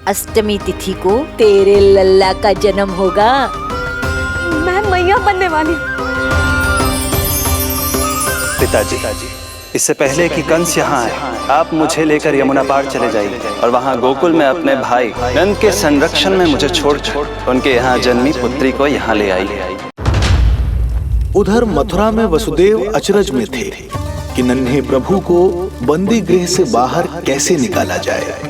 अष्टमी तिथि को तेरे लल्ला का जन्म होगा। मैं मैया बनने वाली। पिताजी, इससे पहले कि कंस यहाँ आए, आप मुझे लेकर यमुना पार चले जाइए और वहाँ गोकुल में अपने भाई नंद के संरक्षण में मुझे छोड़कर उनके यहाँ जन्मी पुत्री को यहाँ ले आइए। उधर मथुरा में वसुदेव अचरज में थे कि नन्हे प्रभु को बंदी गृह से बाहर कैसे निकाला जाए।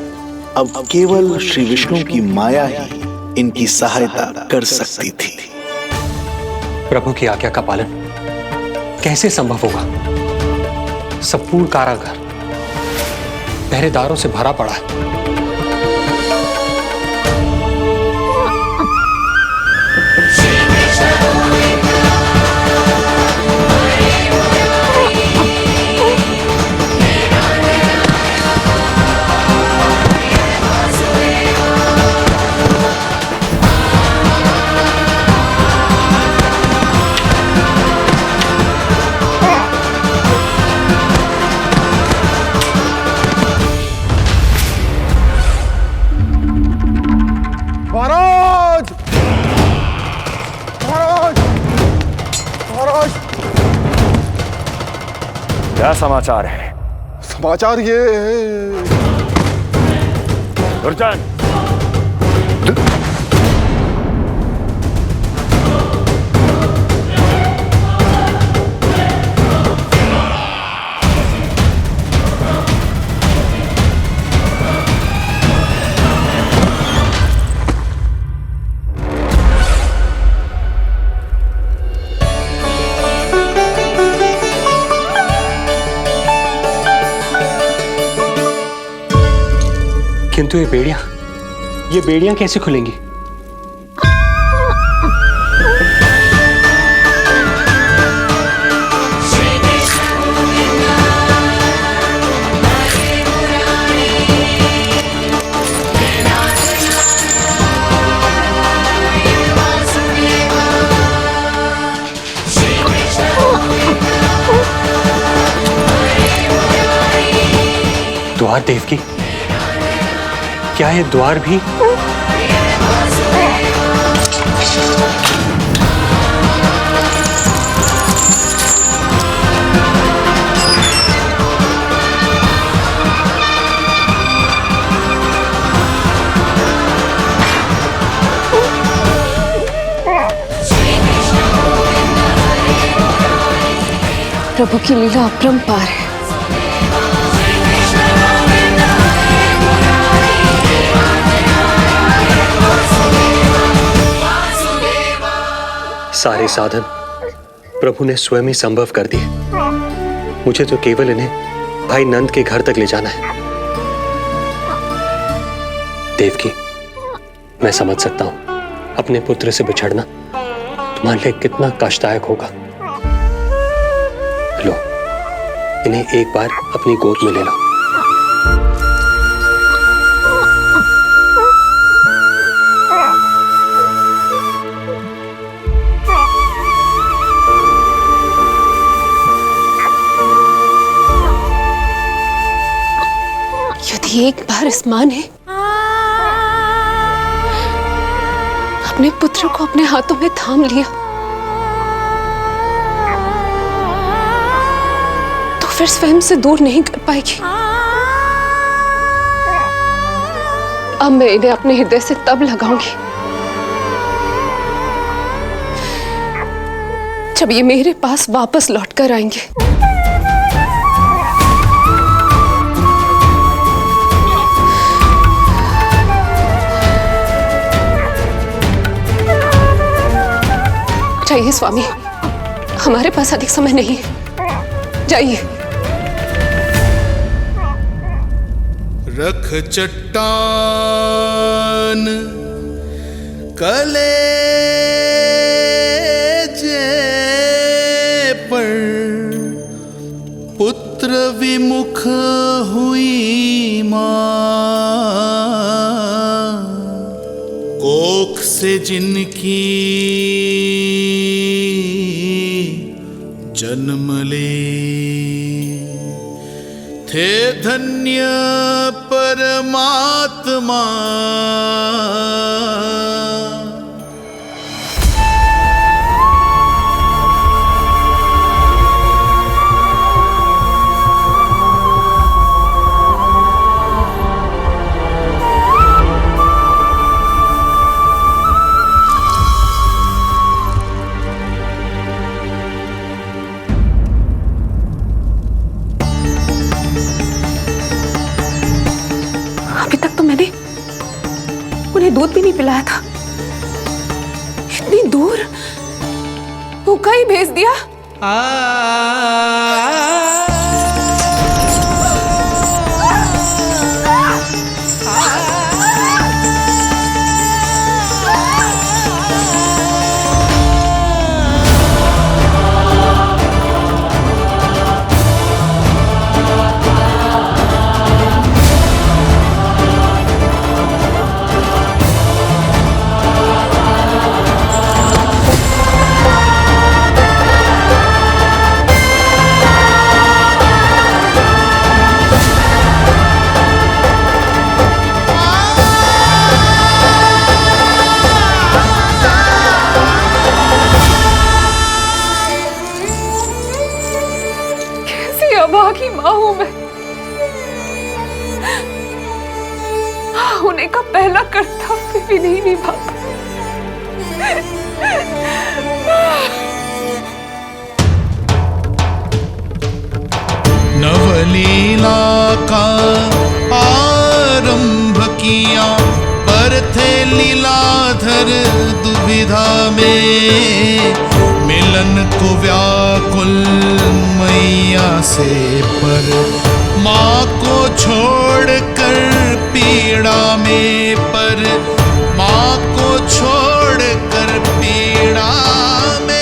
अब केवल श्री विष्णु की माया ही इनकी सहायता कर सकती थी। प्रभु की आज्ञा का पालन कैसे संभव होगा? संपूर्ण कारागार पहरेदारों से भरा पड़ा है। क्या समाचार है? समाचार ये दुर्जन, किंतु ये बेड़ियां कैसे खुलेंगी? द्वार देवकी, क्या ये द्वार भी? प्रभु की लीला अपरंपार है। सारे साधन प्रभु ने स्वयं ही संभव कर दिए। मुझे तो केवल इन्हें भाई नंद के घर तक ले जाना है। देवकी, मैं समझ सकता हूं अपने पुत्र से बिछड़ना तुम्हारे लिए कितना कष्टदायक होगा। लो, इन्हें एक बार अपनी गोद में ले लो। यदि एक बार इस मां ने अपने पुत्र को अपने हाथों में थाम लिया तो फिर स्वयं से दूर नहीं कर पाएगी। अब मैं इन्हें अपने हृदय से तब लगाऊंगी जब ये मेरे पास वापस लौट कर आएंगे। जाइए स्वामी, हमारे पास अधिक समय नहीं है, जाइए। रख चट्टान कलेजे पर, पुत्र विमुख हुई मां, कोख से जिनकी जन्म ले थे धन्य परमात्मा। अभी तक तो मैंने उन्हें दूध भी नहीं पिलाया था। इतनी दूर भूखा ही भेज दिया। अभागी मां हूं मैं। होने का पहला कर्तव्य भी नहीं निभा। नवलीला का आरंभ किया, पर थे लीलाधर दुविधा में। मिलन को व्याकुल मैया से, पर माँ को छोड़कर पीड़ा में, पर माँ को छोड़कर पीड़ा में।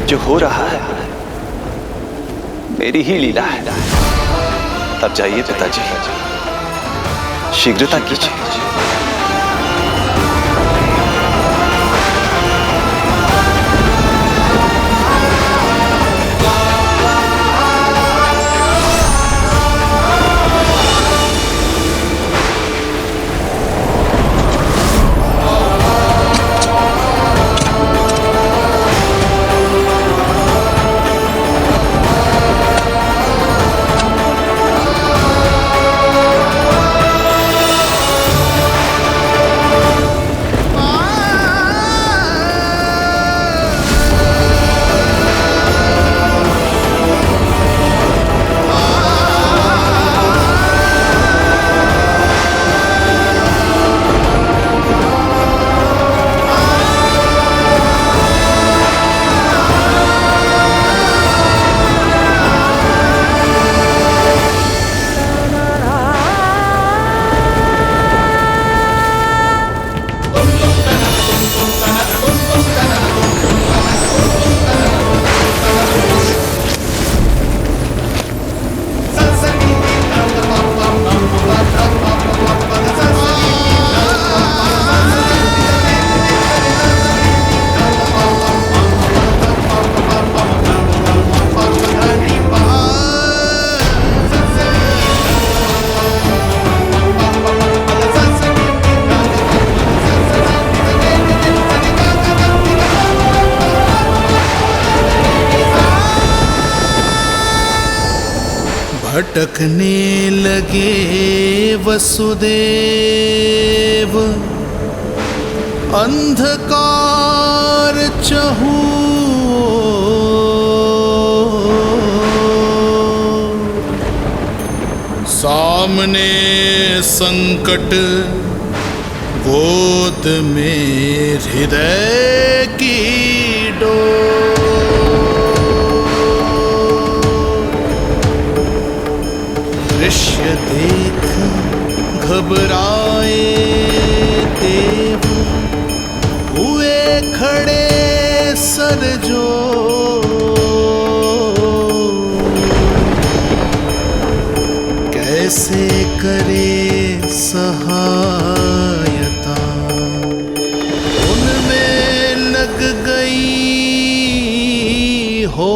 जो हो रहा है मेरी ही लीला है। अब जाइए पिताजी, शीघ्रता कीजिए। भटकने लगे वसुदेव, अंधकार चहूओर। सामने संकट, गोद में हृदय की डोर। दृश्य देख घबराए देव, हुए खड़े सर जोड़। कैसे करे सहायता, उनमें लग गई हो।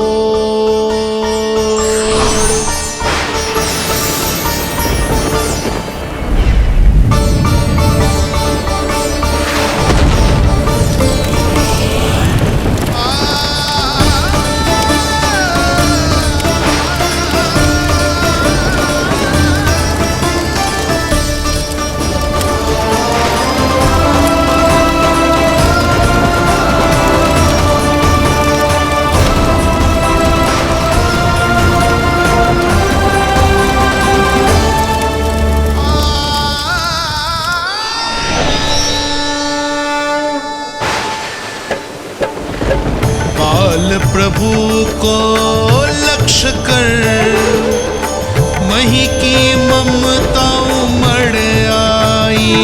प्रभु को लक्ष्य कर मही की ममता उमड़ आई।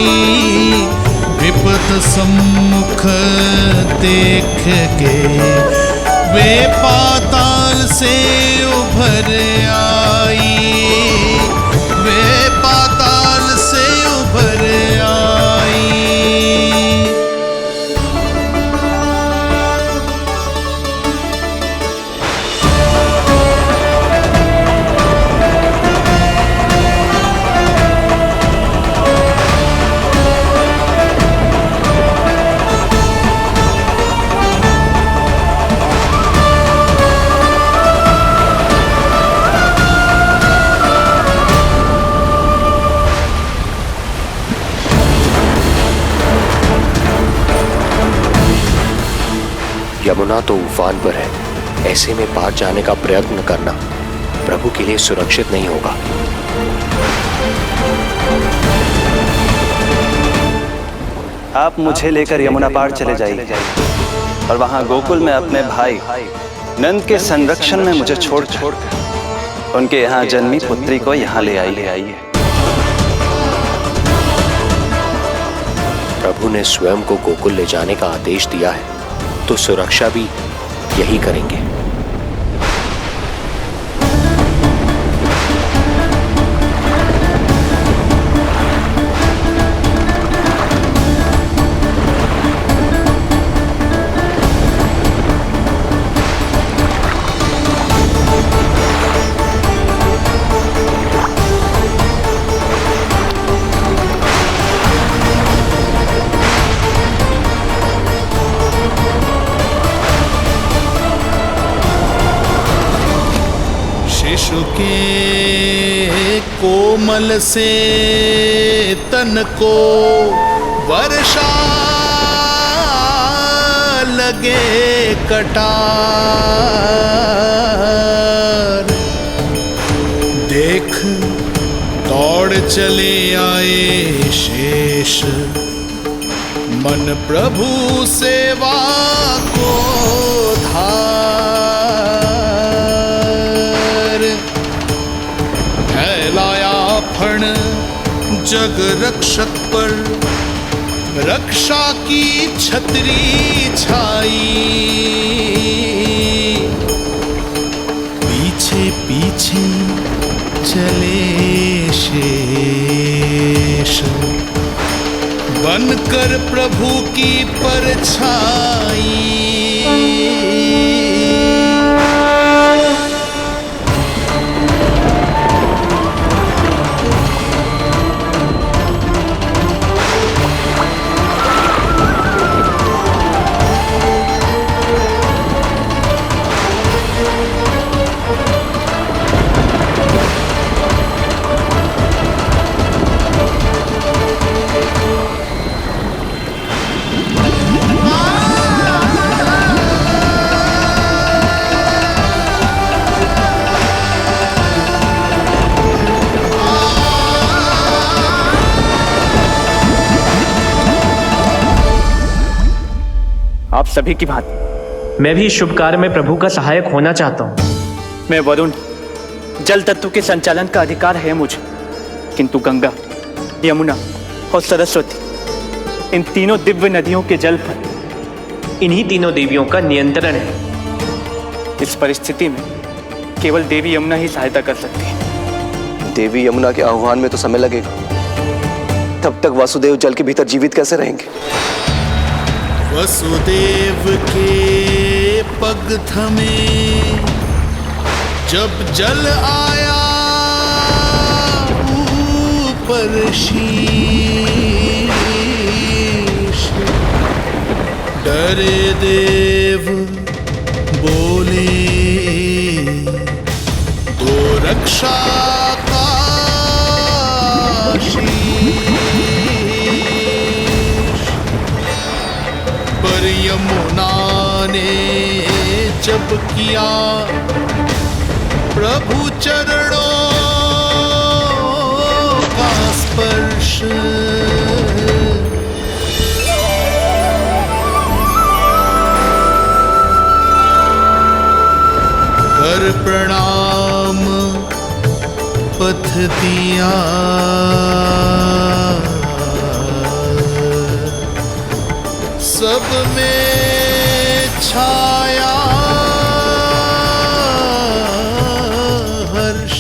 विपद सम्मुख देख के वे पाताल से उभर आई। वे पाताल से उभर आई। यमुना तो उफान पर है, ऐसे में पार जाने का प्रयत्न करना प्रभु के लिए सुरक्षित नहीं होगा। आप मुझे लेकर यमुना पार चले जाइए और वहां गोकुल में अपने भाई नंद के संरक्षण में मुझे छोड़कर उनके यहाँ जन्मी पुत्री को यहाँ ले आइए। प्रभु ने स्वयं को गोकुल ले जाने का आदेश दिया है, तो सुरक्षा भी यही करेंगे। शिशु के कोमल से तन को वर्षा लगे कटार। देख दौड़ चले आए शेष, मन प्रभु सेवा को धार। फैलाया फण जग रक्षक पर, रक्षा की छतरी छाई। पीछे पीछे चले शेष, बनकर प्रभु की परछाई। आप सभी की भांति मैं भी इस शुभ कार्य में प्रभु का सहायक होना चाहता हूँ। मैं वरुण, जल तत्व के संचालन का अधिकार है मुझे, किंतु गंगा, यमुना और सरस्वती, इन तीनों दिव्य नदियों के जल पर इन्हीं तीनों देवियों का नियंत्रण है। इस परिस्थिति में केवल देवी यमुना ही सहायता कर सकती है। देवी यमुना के आह्वान में तो समय लगेगा, तब तक वासुदेव जल के भीतर जीवित कैसे रहेंगे? वसुदेव के पग थमे जब जल आया ऊपर शीश, डरे देव बोले दो रक्षा का पर यमुना ने जब किया प्रभु चरणों का स्पर्श, कर प्रणाम पथ दिया, सब में छाया हर्ष।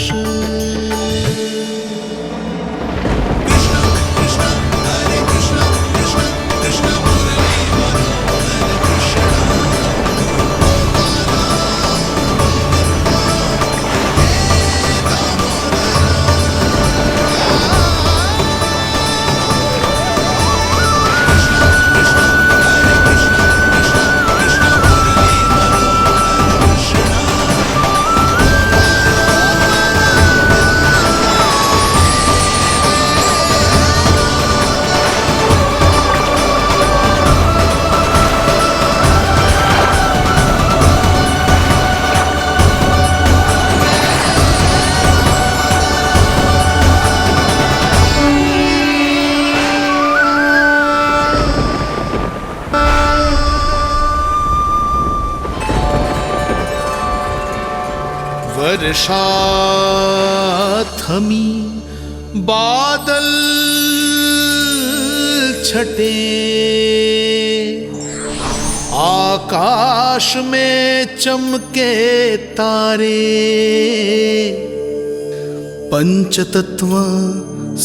कृष्ण कृष्ण हरे कृष्ण कृष्ण कृष्ण मुरली मनोहर कृष्ण। वर्षा थमी बादल छटे, आकाश में चमके तारे, पंचतत्व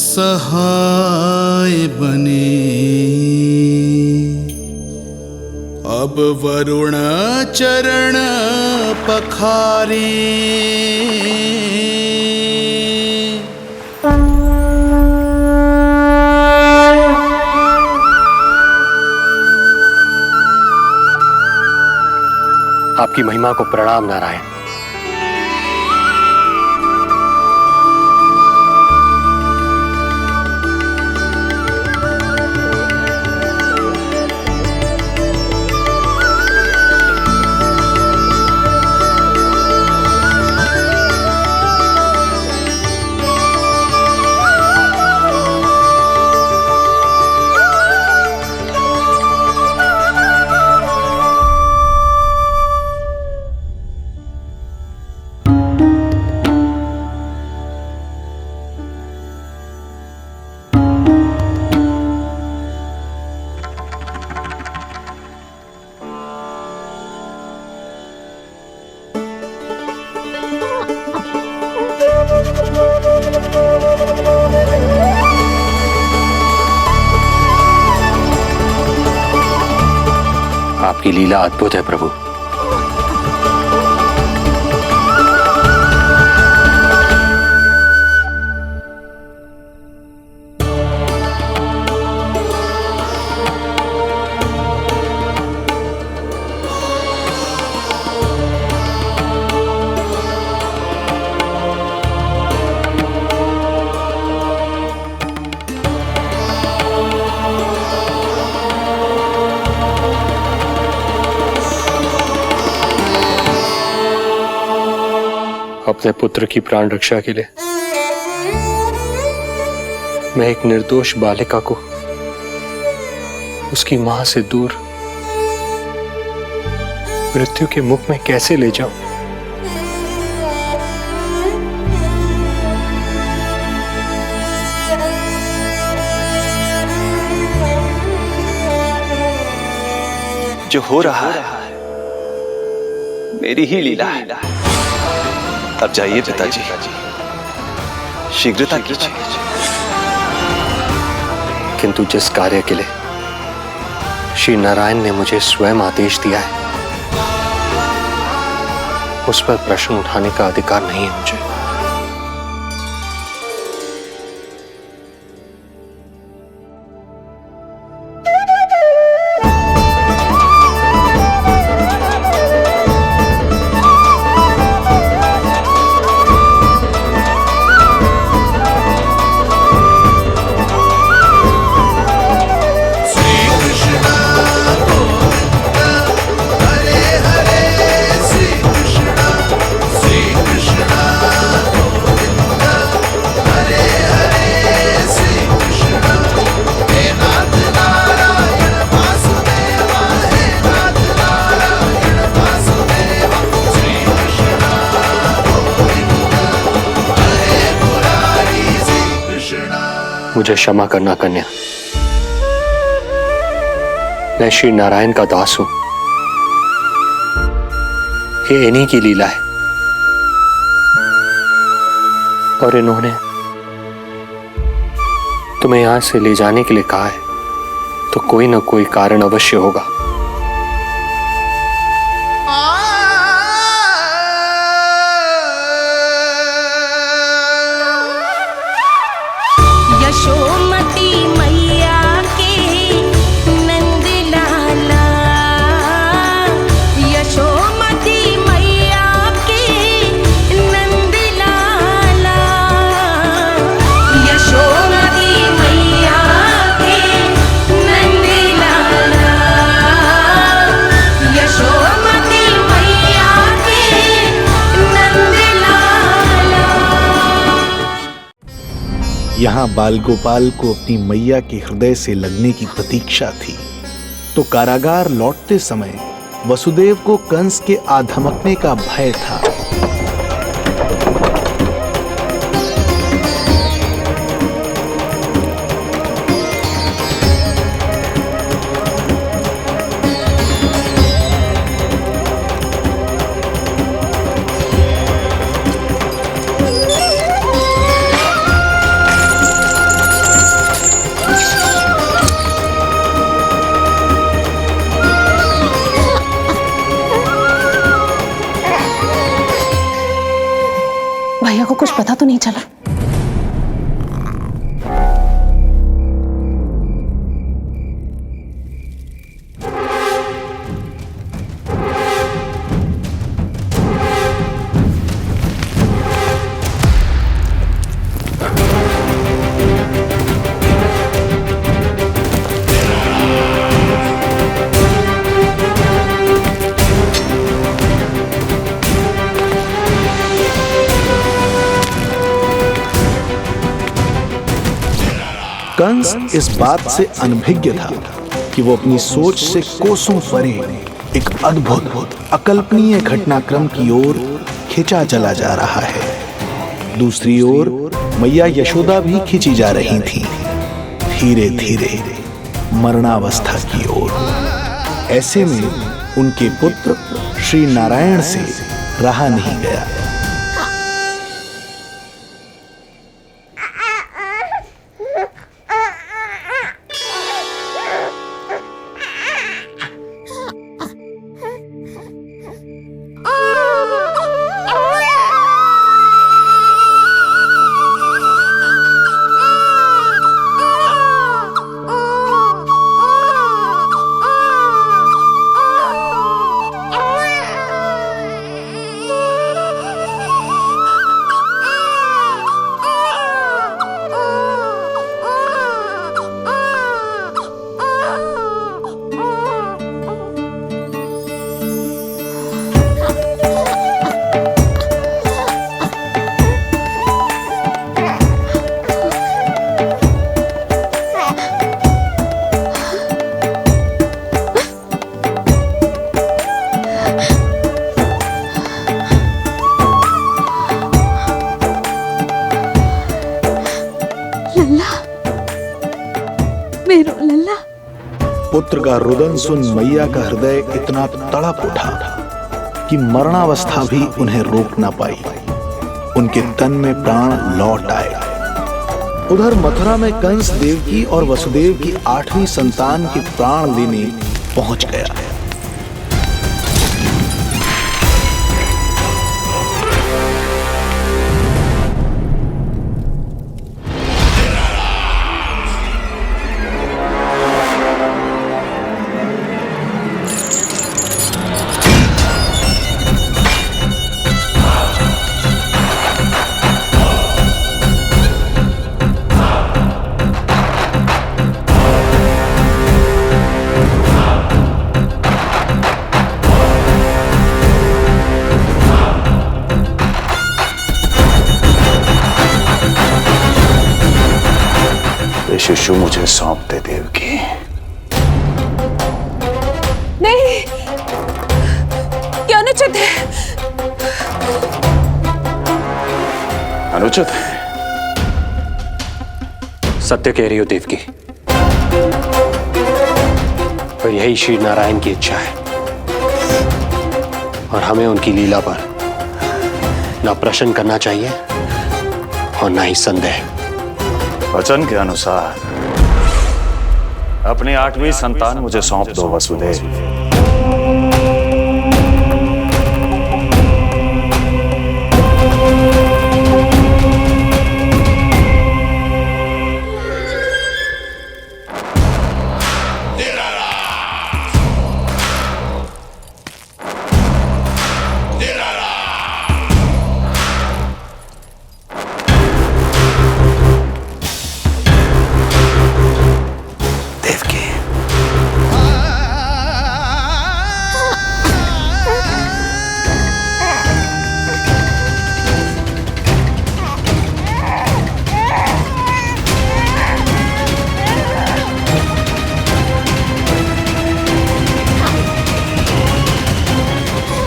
सहाय बने। अब वरुण चरण पखारे, आपकी महिमा को प्रणाम नारायण। आपकी लीला अद्भुत है प्रभु। अपने पुत्र की प्राण रक्षा के लिए मैं एक निर्दोष बालिका को उसकी मां से दूर मृत्यु के मुख में कैसे ले जाऊं? जो हो रहा है मेरी ही लीला है। अब जाइए पिताजी, शीघ्रता कीजिए। किंतु जिस कार्य के लिए श्री नारायण ने मुझे स्वयं आदेश दिया है, उस पर प्रश्न उठाने का अधिकार नहीं है मुझे। मुझे क्षमा करना कन्या, मैं श्री नारायण का दास हूं। ये इन्हीं की लीला है और इन्होंने तुम्हें यहां से ले जाने के लिए कहा है, तो कोई ना कोई कारण अवश्य होगा। यशोमती मैया के नंद लाला, यशोमती मैया के नंद लाला, यशोमती मैया के नंद लाला, यशोमती मैया के नंद लाला। यहाँ बाल गोपाल को अपनी मैया के हृदय से लगने की प्रतीक्षा थी, तो कारागार लौटते समय वसुदेव को कंस के आधमकने का भय था। भैया को कुछ पता तो नहीं चला? कंस इस बात से अनभिज्ञ था कि वो अपनी सोच से कोसों परे एक अद्भुत अकल्पनीय घटनाक्रम की ओर खिंचा चला जा रहा है। दूसरी ओर मैया यशोदा भी खिंची जा रही थी, धीरे धीरे मरणावस्था की ओर। ऐसे में उनके पुत्र श्री नारायण से रहा नहीं गया। पुत्र का रुदन सुन मैया का हृदय इतना तड़प उठा कि मरणावस्था भी उन्हें रोक ना पाई। उनके तन में प्राण लौट आए। उधर मथुरा में कंस देवकी और वसुदेव की 8वीं संतान के प्राण लेने पहुंच गया। शिशु मुझे सौंप दे देवकी। नहीं, क्या अनुचित है? अनुचित है? सत्य कह रही हो देवकी, और यही श्री नारायण की इच्छा है, और हमें उनकी लीला पर ना प्रश्न करना चाहिए और ना ही संदेह। वचन के अनुसार अपनी 8वीं संतान मुझे सौंप दो वसुदेव।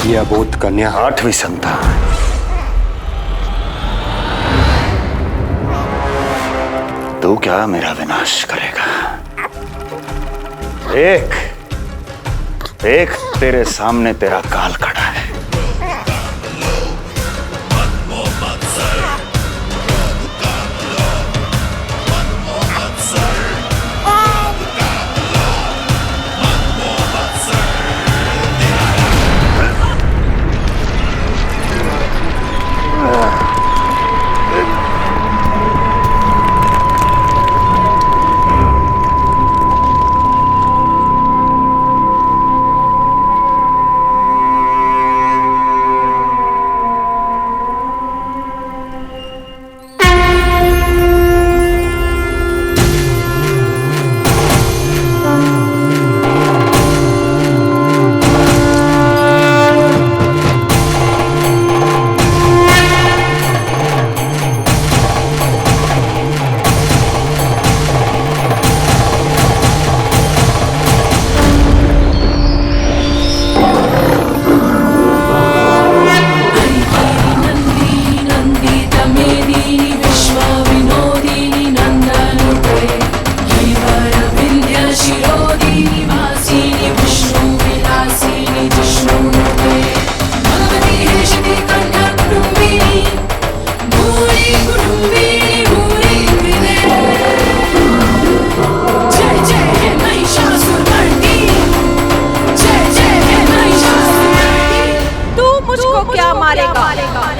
यह अबोध कन्या 8वीं संतान। तू क्या मेरा विनाश करेगा? एक तेरे सामने तेरा काल खड़ा है।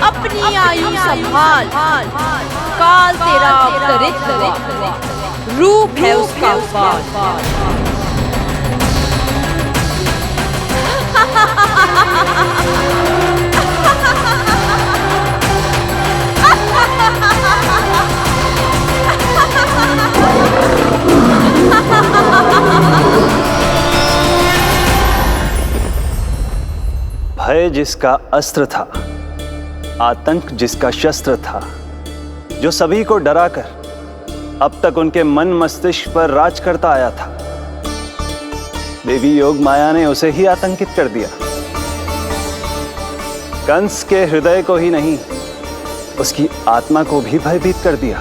अपनी आयु संभाल, काल तेरा अवतरित रूप है उसका वाल। भय जिसका अस्त्र था, आतंक जिसका शस्त्र था, जो सभी को डराकर अब तक उनके मन मस्तिष्क पर राज करता आया था, देवी योग माया ने उसे ही आतंकित कर दिया। कंस के हृदय को ही नहीं, उसकी आत्मा को भी भयभीत कर दिया।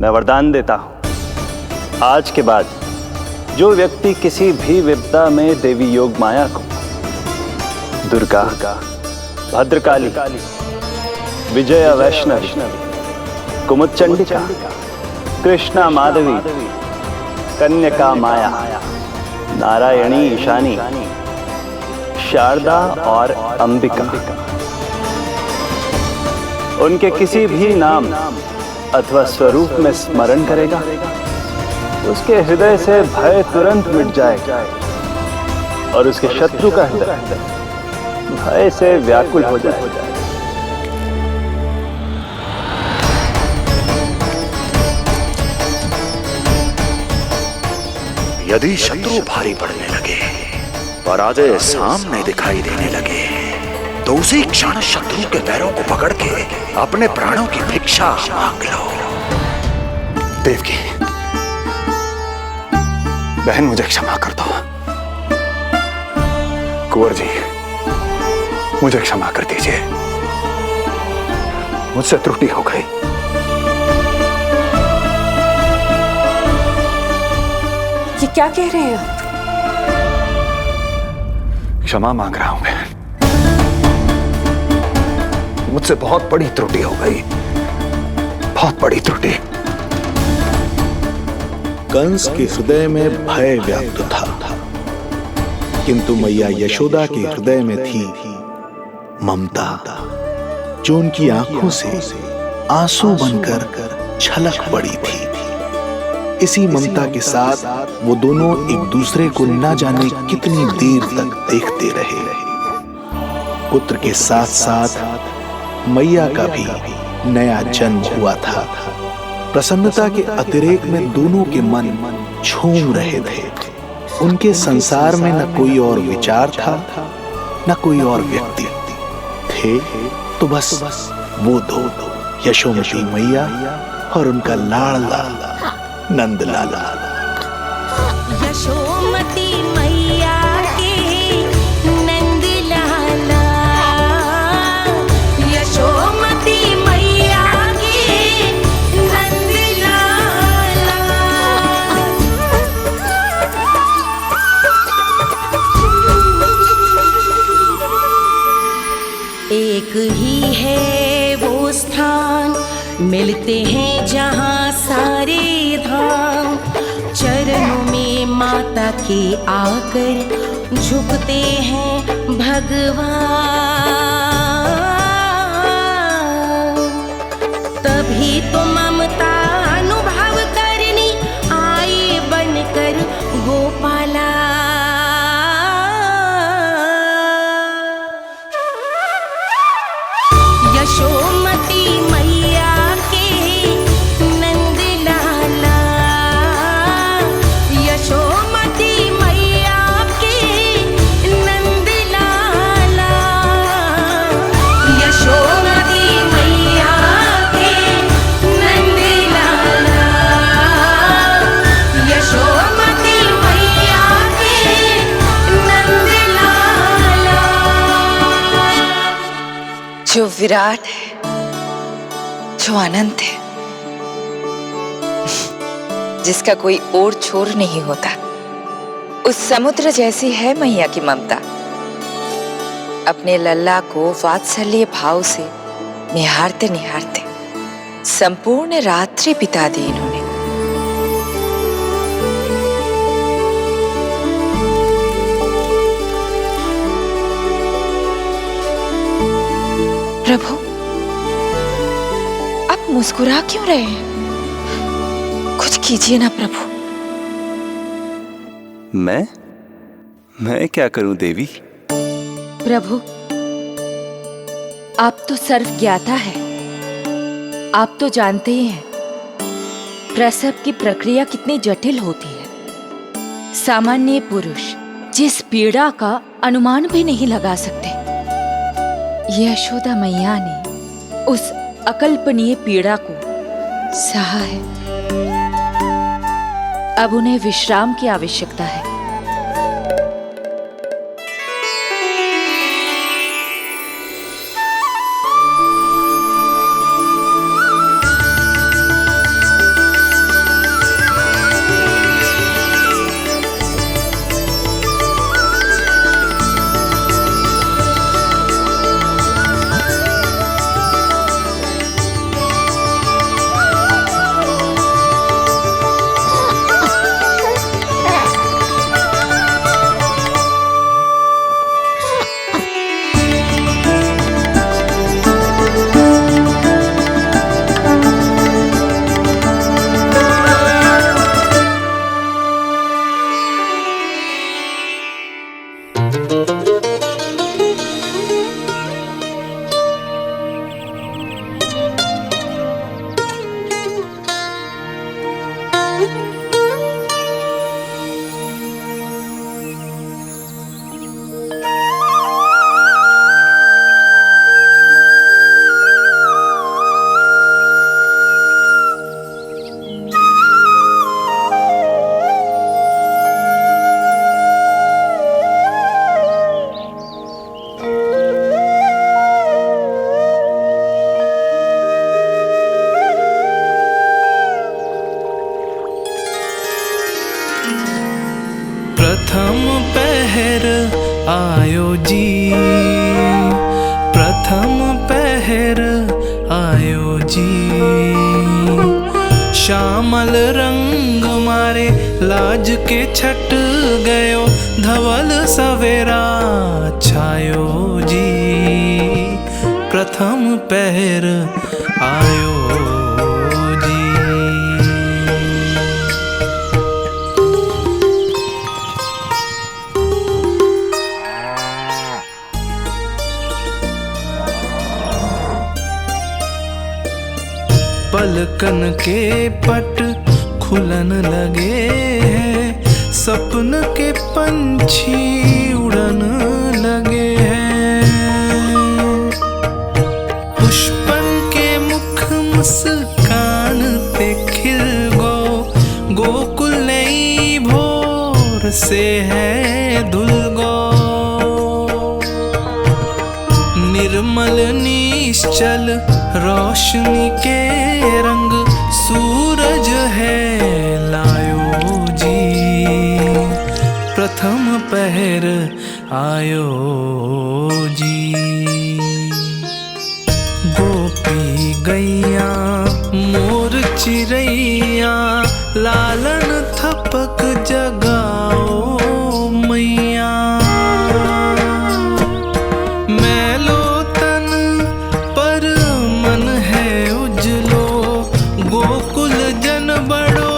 मैं वरदान देता हूं, आज के बाद जो व्यक्ति किसी भी विपदा में देवी योग माया को दुर्गा, भद्रकाली, विजया वैष्णवी, कुमुदचंडिका, कृष्णा माधवी, कन्यका माया, नारायणी ईशानी, शारदा और अंबिका, उनके किसी भी नाम अथवा स्वरूप में स्मरण करेगा, उसके हृदय से भय तुरंत मिट जाएगा और उसके शत्रु का हृदय भय से व्याकुल हो जाएगा। यदि शत्रु भारी पड़ने लगे, पराजय सामने दिखाई देने लगे, तो उसी क्षण शत्रु के पैरों को पकड़ के अपने प्राणों की भिक्षा मांग लो। देवकी, बहन मुझे क्षमा कर दो। कुंवर जी, मुझे क्षमा कर दीजिए, मुझसे त्रुटि हो गई। ये क्या कह रहे हैं आप? क्षमा मांग रहा हूं बहन, मुझसे बहुत बड़ी त्रुटि हो गई, बहुत बड़ी त्रुटि। कंस के हृदय में भय व्याप्त था, किंतु मैया यशोदा के हृदय में थी ममता, जो उनकी आंखों से आंसू बनकर छलक पड़ी थी। इसी ममता के साथ वो दोनों एक दूसरे को न जाने कितनी देर तक देखते रहे। पुत्र के साथ साथ मैया का भी नया जन्म हुआ था। प्रसन्नता के अतिरेक में दोनों के मन झूम रहे थे। उनके संसार में न कोई और विचार था, न कोई और व्यक्ति थे, तो बस वो दो, यशोमती मैया और उनका लाडला नंद लाला। यशोमती मैया के नंद लाला, यशोमती मैया के नंद लाला। एक ही है वो स्थान, मिलते हैं जहाँ सारे धाम। चरणों में माता के आकर झुकते हैं भगवान। तभी तो ममता अनुभव करनी आए बनकर गोपाला। यशोमती मैया के नंद लाला, यशोमती मैया के नंद लाला, यशोमती मैया के नंद लाला, यशोमती मैया के नंद लाला। जो विराट है, जो अनंत है, जिसका कोई ओर छोर नहीं होता, उस समुद्र जैसी है मैया की ममता। अपने लल्ला को वात्सल्य भाव से निहारते निहारते संपूर्ण रात्रि बिता दी इन्होंने। प्रभु, आप मुस्कुरा क्यों रहे हैं? कुछ कीजिए ना प्रभु। मैं क्या करूं देवी? प्रभु, आप तो सर्व ज्ञाता है। आप तो जानते ही हैं प्रसव की प्रक्रिया कितनी जटिल होती है। सामान्य पुरुष जिस पीड़ा का अनुमान भी नहीं लगा सकते, यशोदा मैया ने उस अकल्पनीय पीड़ा को सहा है। अब उन्हें विश्राम की आवश्यकता है। आयो जी, प्रथम पहर आयो जी। श्यामल रंग मारे लाज के छट गयो, धवल सवेरा छायो जी। प्रथम पहर आयो जी। पलकन के पट खुलन लगे हैं, सपन के पंछी उड़न लगे हैं। पुष्पन के मुख मुस्कान ते खिल गो, गोकुल नई भोर से है धुल गो। निर्मल निश्चल रोशनी के रंग, सूरज है लायो जी। प्रथम पहर आयो जी। गोपी गैया मोर चिड़ैया, लालन थपक जगाओ मैया। मैलो तन पर मन है उजलो, गोकुल जन बड़ो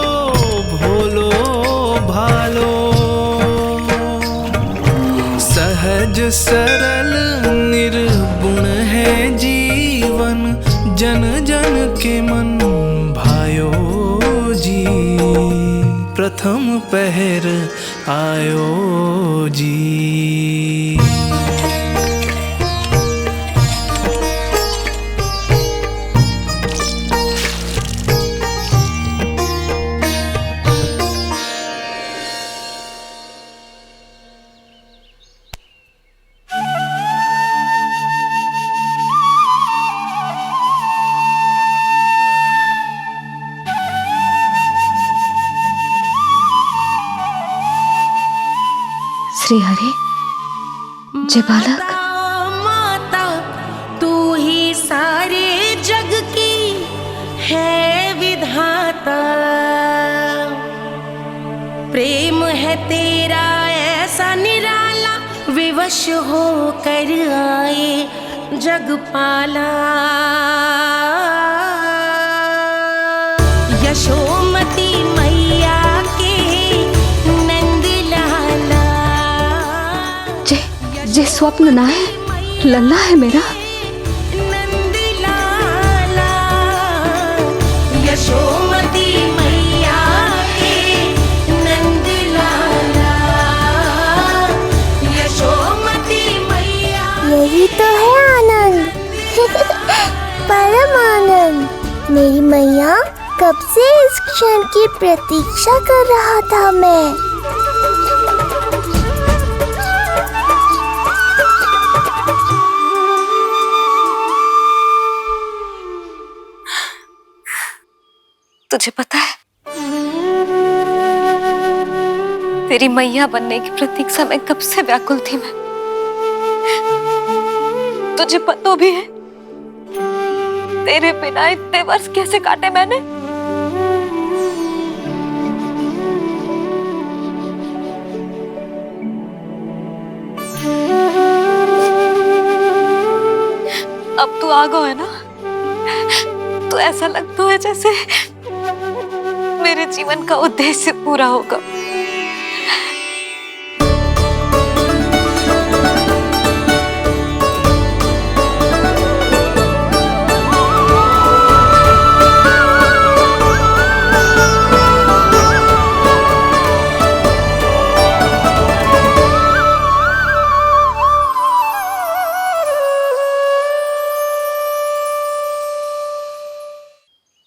भोलो भालो। सहज सरल निर्गुण है जीवन, जन जन के मन भायो जी। प्रथम पहर आयो जी। श्री हरि, जय बालक। माता तू ही सारे जग की है विधाता। प्रेम है तेरा ऐसा निराला, विवश हो कर आए जगपाला। यशोमती मैया के नंद लाला। जे स्वप्न ना है, लल्ला है मेरा। नंद लाला यशोमती मैया के नंद लाला। यशोमती मैया। यही तो है आनंद, परम आनंद। मेरी मैया, कब से इस क्षण की प्रतीक्षा कर रहा था मैं। तुझे पता है, तेरी मैया बनने की प्रतीक्षा में कब से व्याकुल थी मैं। तुझे पता भी है तेरे बिना इतने वर्ष कैसे काटे मैंने। अब तू आ गो है ना, तो ऐसा लगता है जैसे मेरे जीवन का उद्देश्य पूरा होगा।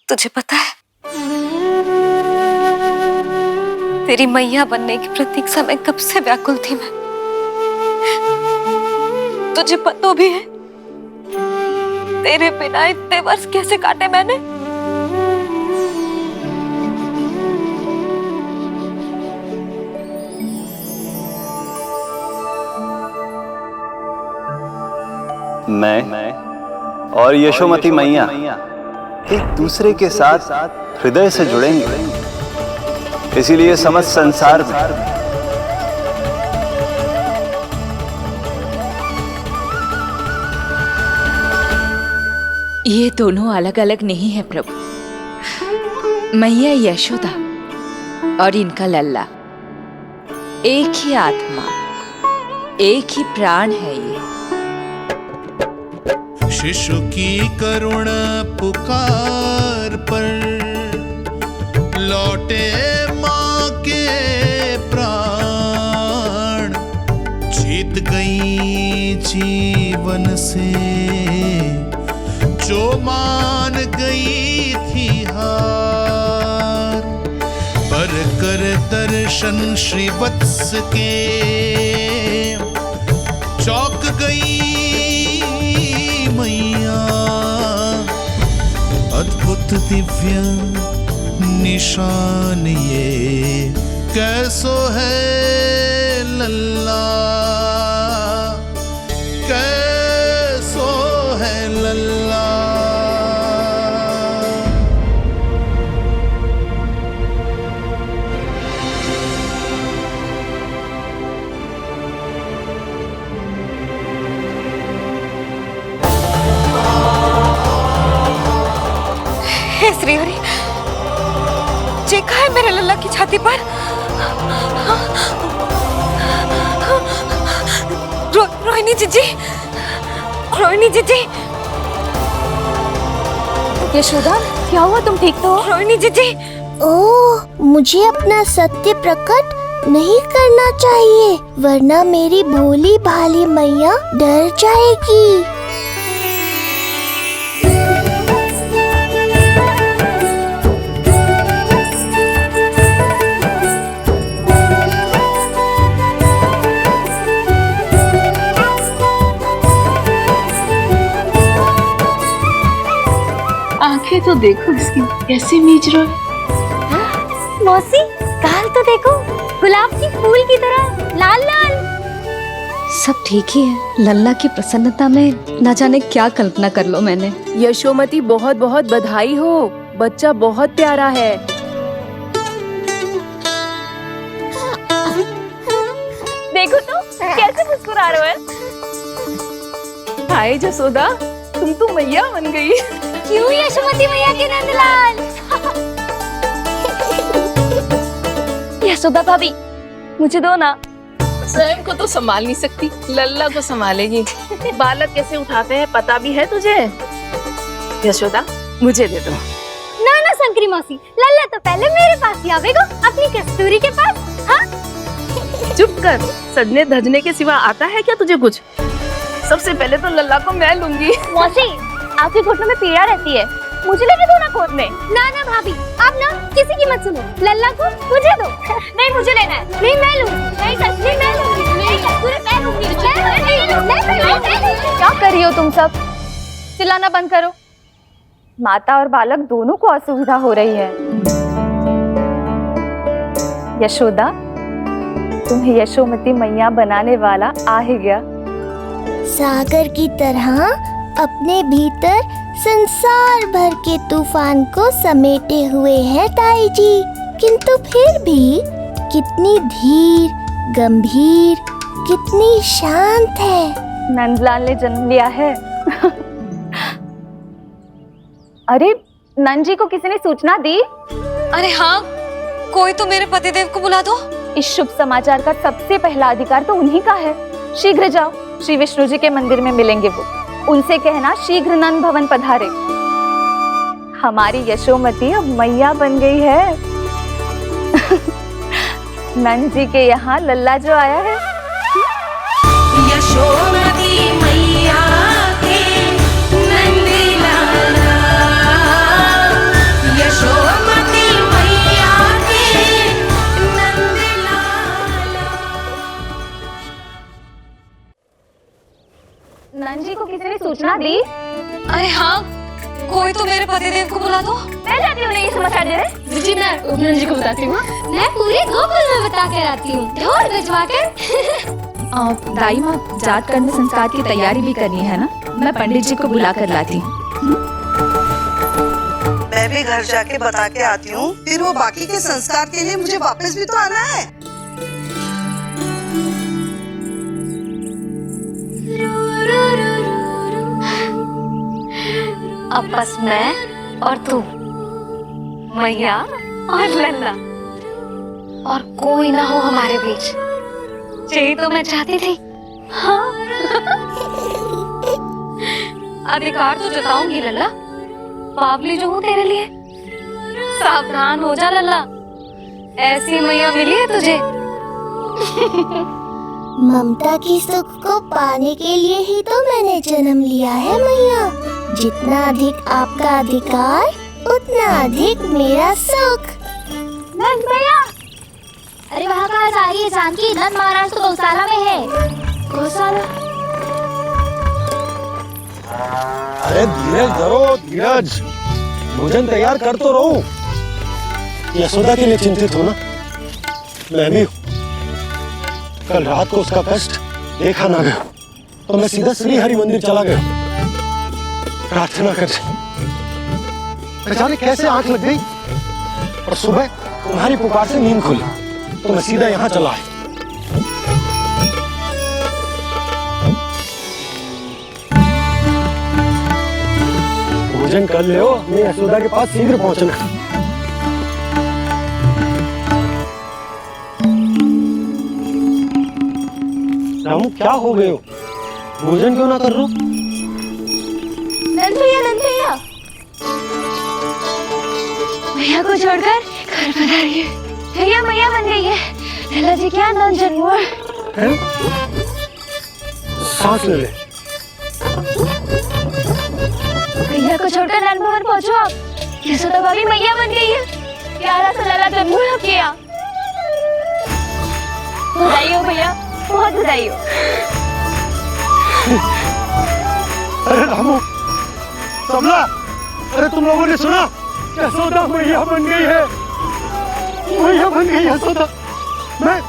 तुझे पता है, तेरी मैया बनने की प्रतीक्षा में कब से व्याकुल थी मैं। तुझे पता भी है तेरे बिना इतने वर्ष कैसे काटे मैंने। मैं और यशोमती मैया एक दूसरे के साथ हृदय से जुड़ेंगे। इसीलिए समस्त संसार में ये दोनों अलग अलग नहीं है प्रभु। मैया यशोदा और इनका लल्ला एक ही आत्मा, एक ही प्राण है ये। शिशु की करुण पुकार पर लौटे माँ के प्राण, जीत गई जीवन से जो मान गई थी हार। पर कर दर्शन श्री वत्स के चौंक गई मैया, अद्भुत दिव्य निशान ये कैसो है लल्ला, कैसो है लल्ला। हे श्री हरि, चेखा है मेरे लल्ला की छाती पर। रोहिणी जीजी, रोहिणी जीजी। यशोदा, क्या हुआ? तुम ठीक तो हो? रोहिणी जीजी। ओह, मुझे अपना सत्य प्रकट नहीं करना चाहिए, वरना मेरी भोली भाली मैया डर जाएगी। आंखें तो देखो इसकी कैसे मीच रहा है। मौसी, गाल तो देखो, गुलाब की फूल की तरह लाल लाल। सब ठीक ही है। लल्ला की प्रसन्नता में न जाने क्या कल्पना कर लो मैंने। यशोमती, बहुत बहुत बधाई हो, बच्चा बहुत प्यारा है। देखो तो कैसे मुस्कुरा रहे है। हाय जसोदा, तुम तो मैया बन गई। क्यों यशोमती मैया के नंदलाल। यशोदा भाभी, मुझे दो ना। स्वयं को तो संभाल नहीं सकती, लल्ला को संभालेगी। बालक कैसे उठाते हैं पता भी है तुझे। यशोदा, मुझे दे दो। ना ना शंकरी मौसी, लल्ला तो पहले मेरे पास ही आवेगा, अपनी कस्तूरी के पास। हाँ? चुप कर, सजने धजने के सिवा आता है क्या तुझे कुछ? सबसे पहले तो लल्ला को मैं लूंगी। मौसी, आपके घुटनों में पीड़ा रहती है, मुझे लेके दो ना खोद में। ना ना भाभी, आप ना किसी की मत सुनो, लल्ला को मुझे दो। नहीं, मुझे लेना है। नहीं, मैं लूंगी। नहीं सच्ची, मैं लूंगी। नहीं कस्तूरी, मैं लूंगी। क्या कर रही हो तुम सब? चिल्लाना बंद करो। माता और बालक दोनों को असुविधा हो रही है। यशोदा, तुम्हें यशोमती मैया बनाने वाला आ ही गया। सागर की तरह अपने भीतर संसार भर के तूफान को समेटे हुए है ताई जी, किंतु फिर भी कितनी धीर, गंभीर, कितनी शांत है। नंदलाल ने जन्म लिया है। अरे, नंद जी को किसी ने सूचना दी? अरे हाँ, कोई तो मेरे पतिदेव को बुला दो। इस शुभ समाचार का सबसे पहला अधिकार तो उन्हीं का है। शीघ्र जाओ, श्री विष्णु जी के मंदिर में मिलेंगे वो। उनसे कहना शीघ्र नंद भवन पधारे। हमारी यशोमती अब मैया बन गई है। नंद जी के यहाँ लल्ला जो आया है। यशोमती मैया के नंद लाला, यशोमती मैया के नंद लाला। नंद जी को किसी ने सूचना दी? अरे हाँ, कोई तो मेरे पतिदेव को बुला दो। मैं जाती हूँ, नहीं समाचार दे रहे। जी, मैं नंद जी को बताती हूँ। मैं पूरे गोकुल में बता कर आती हूँ, ढोल बजवा कर। दाई माँ, जात कर्म संस्कार की तैयारी भी करनी है ना? मैं पंडित जी को बुला कर लाती हूँ। मैं भी घर जाके बता के आती हूँ, फिर वो बाकी के संस्कार के लिए मुझे वापस भी तो आना है। अब बस मैं और तू, मैया और लल्ला, और कोई ना हो हमारे बीच। यही तो मैं चाहती थी। हाँ। अधिकार तो जताऊंगी लल्ला, बावली जो हूँ तेरे लिए। सावधान हो जा लल्ला, ऐसी मैया मिली है तुझे। ममता की सुख को पाने के लिए ही तो मैंने जन्म लिया है मैया। जितना अधिक आपका अधिकार, उतना अधिक मेरा सुख। नंद भैया, अरे वहाँ कहाँ जा रही है जानकी? नंद महाराज तो गौशाला में है। गौशाला? अरे धीरज धरो, धीरज। भोजन तैयार कर तो रहो। यशोदा के लिए चिंतित हो ना? मैं भी हूँ। कल रात को उसका कष्ट देखा ना गया तो मैं सीधा श्री हरि मंदिर चला गया प्रार्थना कर। न जाने कैसे आंख लग गई और सुबह तुम्हारी पुकार से नींद खुली तो मैं सीधा यहाँ चला आया। भोजन कर ले, हमें यशोदा के पास शीघ्र पहुंचना है। रामू, क्या हो गए हो? भोजन क्यों ना कर रहे हो? नंद भैया भैया को छोड़कर घर पधारी है। भैया मैया बन गई है। लल्ला जी क्या नंद जन्म है? सांस ले ले। भैया को छोड़कर नंद भवन पहुंचो आप। यशोदा भाभी मैया बन गई है। प्यारा सा लल्ला जन्म है आपके यहाँ। बधाई हो भैया, बहुत बधाई हो। अरे रामू, सबला, अरे तुम लोगों ने सुना? यशोदा मैया बन गई है। मैया बन गई यशोदा। मैं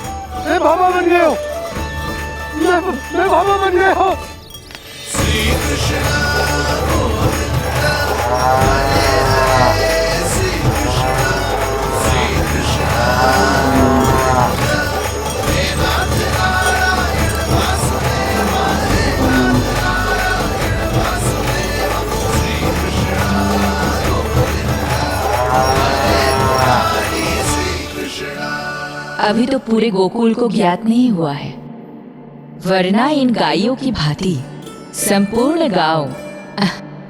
बाबा बन गया हूँ। मैं बाबा बन गया हूँ। श्री कृष्ण अभी तो पूरे गोकुल को ज्ञात नहीं हुआ है, वरना इन गायों की भांति संपूर्ण गांव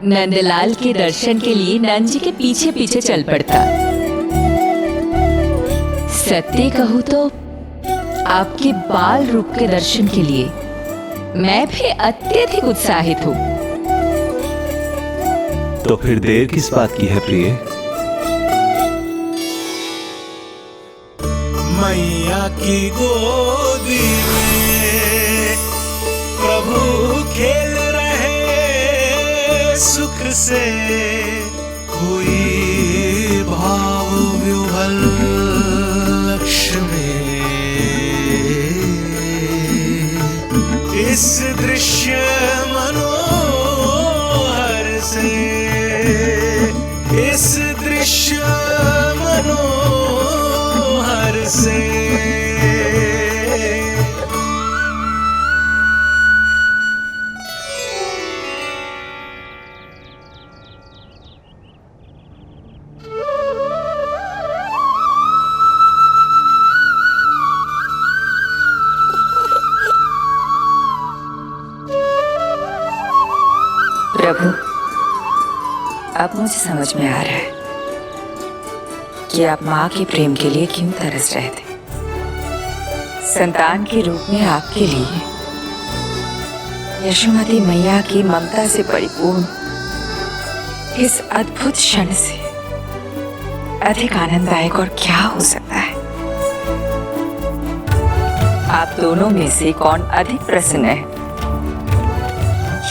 नंदलाल के दर्शन के लिए नंद जी के पीछे पीछे चल पड़ता। सत्य कहूँ तो आपके बाल रूप के दर्शन के लिए मैं भी अत्यधिक उत्साहित हूँ। तो फिर देर किस बात की है प्रिय? मैया की गोदी में प्रभु खेल रहे सुख से, कोई भाव व्यूहल लक्ष्य में। इस दृश्य मनोहर से, इस दृश्य मनोहर से। प्रभु, अब मुझे समझ में आ रहा है कि आप माँ के प्रेम के लिए क्यों तरस रहे थे। संतान के रूप में आपके लिए यशोमती मैया की ममता से परिपूर्ण इस अद्भुत क्षण से अधिक आनंददायक और क्या हो सकता है। आप दोनों में से कौन अधिक प्रसन्न है,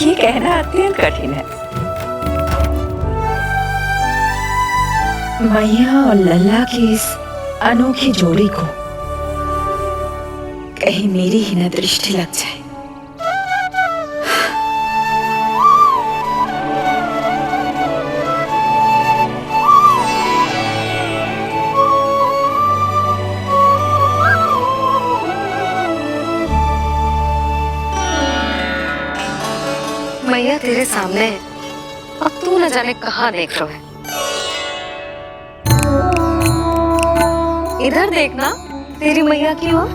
ये कहना अत्यंत कठिन है। मैया और लल्ला की इस अनोखी जोड़ी को कहीं मेरी ही न दृष्टि लग जाए। मैया तेरे सामने है, अब तू न जाने कहाँ देख रहा है। इधर देखना तेरी मैया की ओर।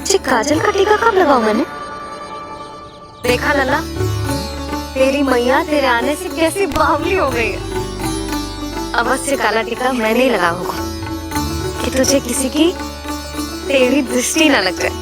जी काजल का टीका कब लगाऊं मैंने? देखा लल्ला, तेरी मैया तेरे आने से कैसी बावली हो गई है। अवश्य काला टीका मैंने ही लगा होगा कि तुझे किसी की तेरी दृष्टि न लग जाए।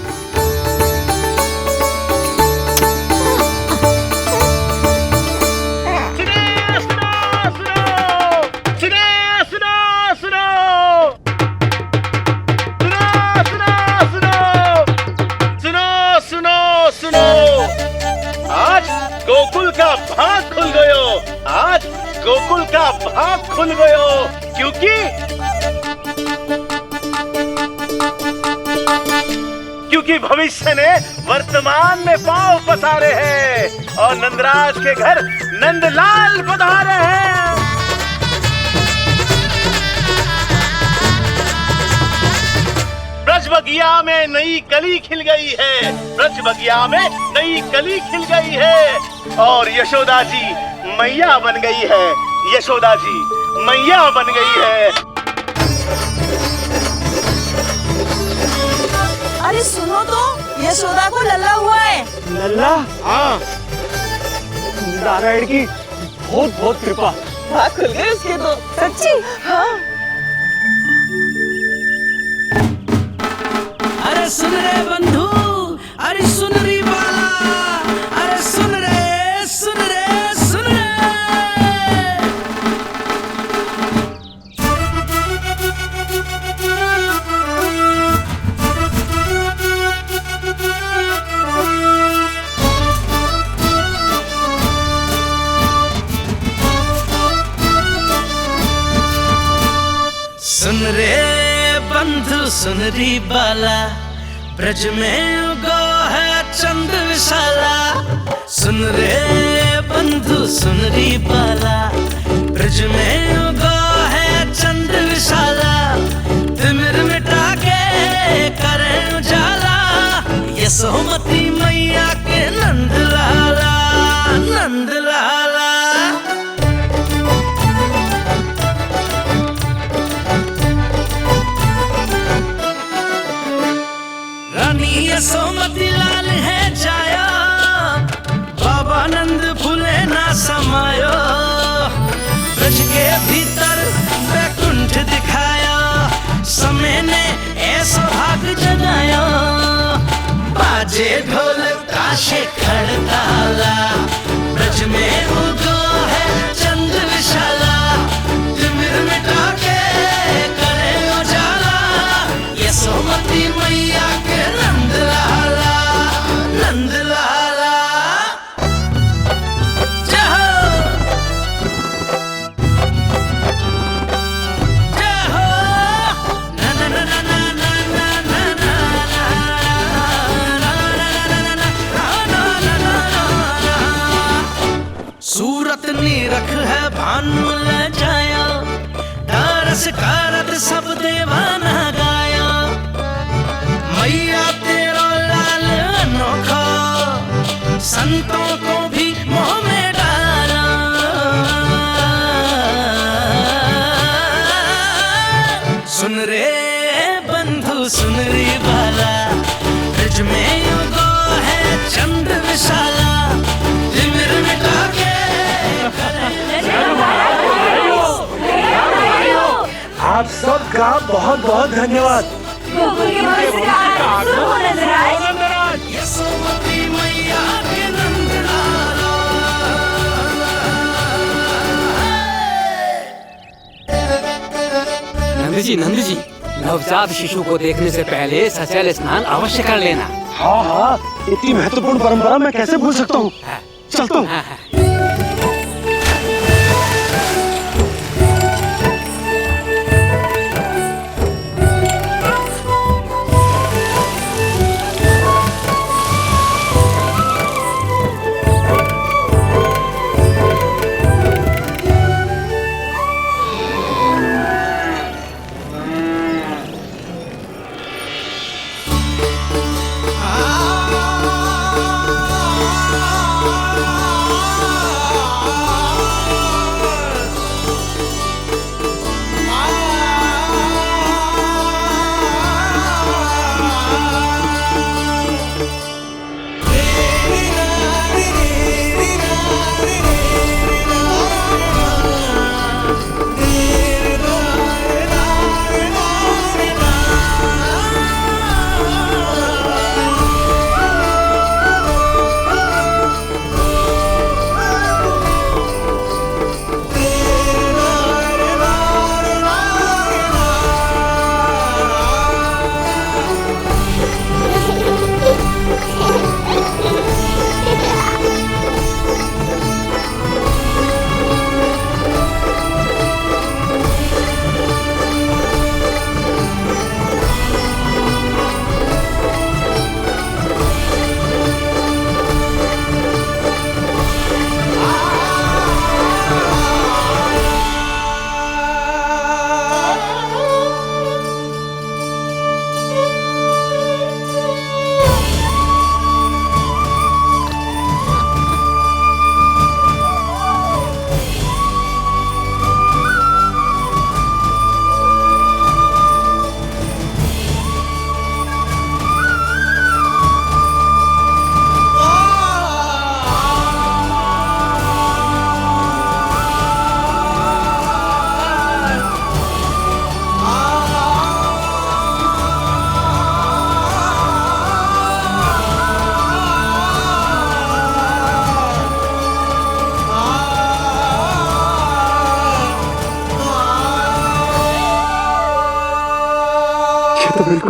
गोकुल का भाग खुल गयो, आज गोकुल का भाग खुल गयो, क्योंकि भविष्य ने वर्तमान में पांव पसारे हैं और नंदराज के घर नंदलाल पधारे हैं। ब्रज बगिया में नई कली खिल गई है, ब्रज बगिया में नई कली खिल गई है और यशोदा जी मैया बन गई है, यशोदा जी मैया बन गई है। अरे सुनो तो, यशोदा को लल्ला हुआ है। लल्ला? हाँ, नारायण की बहुत बहुत कृपा। भाग खुल गए उसके तो। सच्ची? हाँ। अरे सुन रे बंधु, अरे सुन री बाला, अरे सुन रे, सुन रे, सुन रे। सुन रे बंधु, सुन री बाला, ब्रज में उगो है चंद विशाला। सुन रे बंधु, सुन री बाला, ब्रज में उगो है चंद विशाला। तिमिर मिटा के करे उजाला, यशोमती मैया के नंद लाला, नंद लाला। रानी यशोमती लाल है जाया, बाबा नंद फूले ना समायो। ब्रज के भीतर बैकुंठ दिखाया, समय ने ऐसा भाग जगाया। बाजे ढोल ताशे खड़ताला, ब्रज में उगो है चंद विशाला। तिमिर मिटा के करे उजाला, यशोमती मैया के नंद लाला, नंद लाला। जय हो, जय हो, ना ना ना ना ना ना ना ना ना। सूरत नीरख है भानु ले जाया, दारस कारत सब देवाना गाया। मैया तेरा लाल अनोखा, संतों को भी मोह में डाला। सुन रे बंधु, सुन रे बाला, ब्रज में उगो है चंद विशाला। तिमिर मिटा के आप सबका बहुत बहुत धन्यवाद। यशोमती मैया के नंद लाला। नंद जी, नंद जी, नवजात शिशु को देखने से पहले सचैल स्नान अवश्य कर लेना। हाँ हाँ, इतनी महत्वपूर्ण परंपरा मैं कैसे भूल सकता हूँ। चलता हूँ।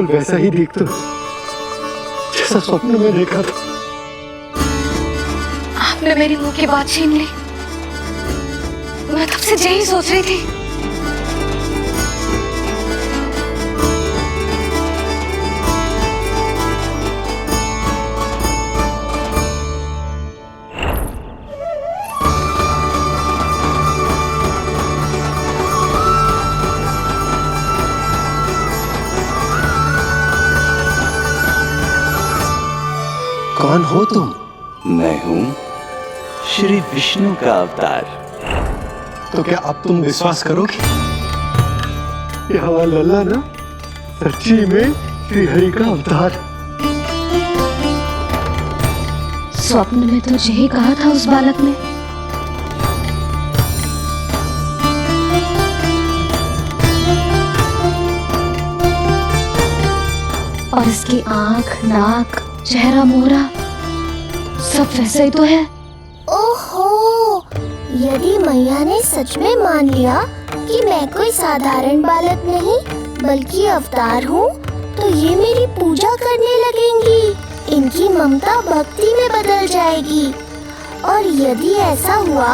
बिल्कुल वैसा ही दिखता जैसा स्वप्न में देखा था। आपने मेरी मुंह की बात छीन ली। मैं कब से यही सोच रही थी। कौन हो तुम? मैं हूँ श्री विष्णु का अवतार। तो क्या अब तुम विश्वास करोगे कि हमारा लल्ला ना सच्ची में श्री हरि का अवतार? स्वप्न में तो यही कहा था उस बालक ने। और इसकी आंख, नाक, चेहरा, मोहरा सब वैसा ही तो है। ओहो, यदि मैया ने सच में मान लिया कि मैं कोई साधारण बालक नहीं बल्कि अवतार हूँ, तो ये मेरी पूजा करने लगेंगी। इनकी ममता भक्ति में बदल जाएगी। और यदि ऐसा हुआ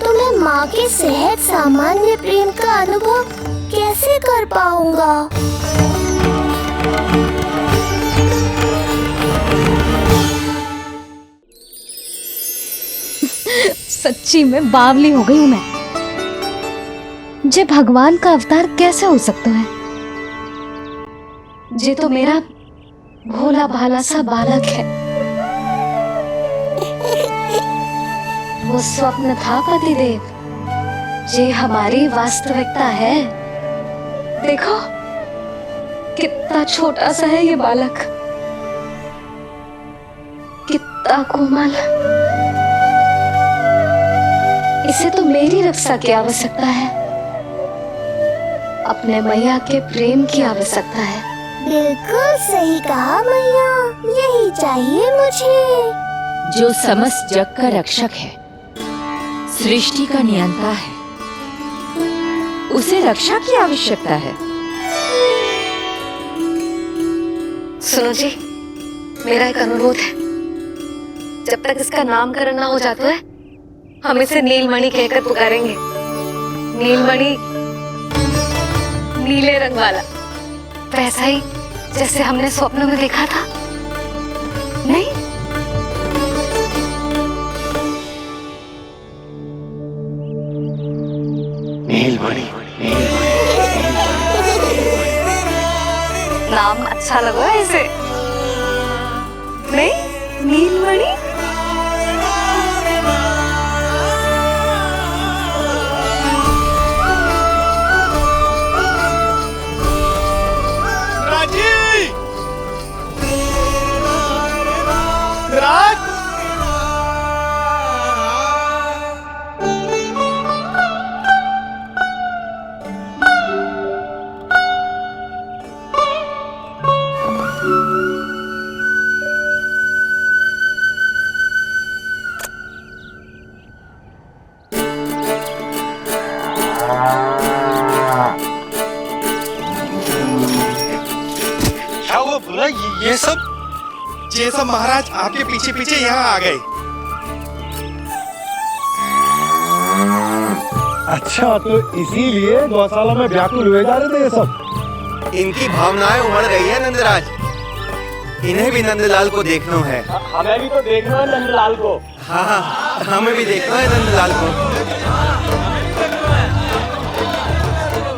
तो मैं माँ के सहज सामान्य प्रेम का अनुभव कैसे कर पाऊंगा? सच्ची में बावली हो गई हूँ मैं। जे भगवान का अवतार कैसे हो सकता है? जे तो मेरा भोला भाला सा बालक है। वो स्वप्न था पतिदेव, जे हमारी वास्तविकता है। देखो कितना छोटा सा है ये बालक, कितना कोमल। इसे तो मेरी रक्षा की आवश्यकता है, अपने मैया के प्रेम की आवश्यकता है। बिल्कुल सही कहा मैया, यही चाहिए मुझे। जो समस्त जग का रक्षक है, सृष्टि का नियंता है, उसे रक्षा की आवश्यकता है। सुनो जी, मेरा एक अनुरोध है। जब तक इसका नामकरण ना हो जाता है, हम इसे नीलमणि कहकर पुकारेंगे। नीलमणि नीले रंग वाला, वैसा ही जैसे हमने स्वप्न में देखा था। नहीं? नीलमणि। नाम अच्छा लगा इसे, नहीं? नीलमणि। ये सब महाराज आपके पीछे पीछे यहाँ आ गए। अच्छा, तो इसीलिए गौशाला में व्याकुल हुए जा रहे थे ये सब। इनकी भावनाएं उमड़ रही है नंदराज। इन्हें भी नंदलाल को देखना है। हमें भी तो देखना है नंदलाल को। हाँ, हमें भी देखना है नंदलाल को।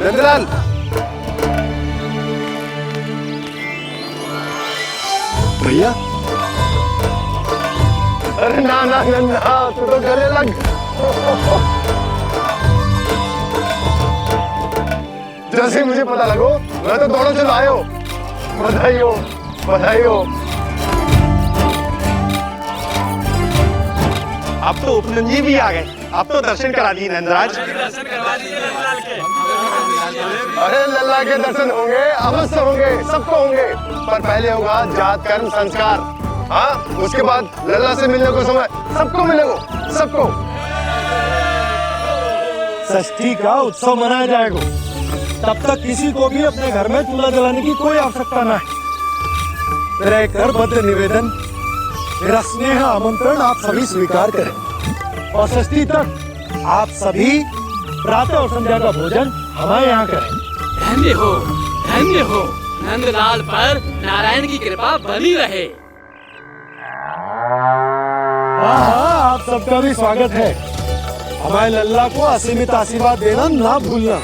नंदलाल, भैया। अरे ना ना नंदा, तू तो गले लग। जैसे मुझे पता लगो, मैं तो दौड़ो चलो आयो। बधाई हो, बधाई हो। अब तो उपनंद जी भी आ गए। अब तो दर्शन करा दिए नंदराज। अरे लल्ला के दर्शन होंगे, अवश्य होंगे, सबको होंगे। पर पहले होगा जात कर्म संस्कार। हाँ, उसके बाद लल्ला से मिलने को समय सबको मिलेगा, सबको। षष्ठी का उत्सव मनाया जाएगा। तब तक किसी को भी अपने घर में चूल्हा जलाने की कोई आवश्यकता न है। मेरा एक करबद्ध निवेदन, मेरा स्नेह आमंत्रण आप सभी स्वीकार करें और षष्ठी तक आप सभी प्रातः और संध्या का भोजन हमारे यहाँ करें। धन्य हो नंदलाल पर नारायण की कृपा बनी रहे। हाँ, आप सबका भी स्वागत है। हमारे लल्ला को असीमित आशीर्वाद देना ना भूलना।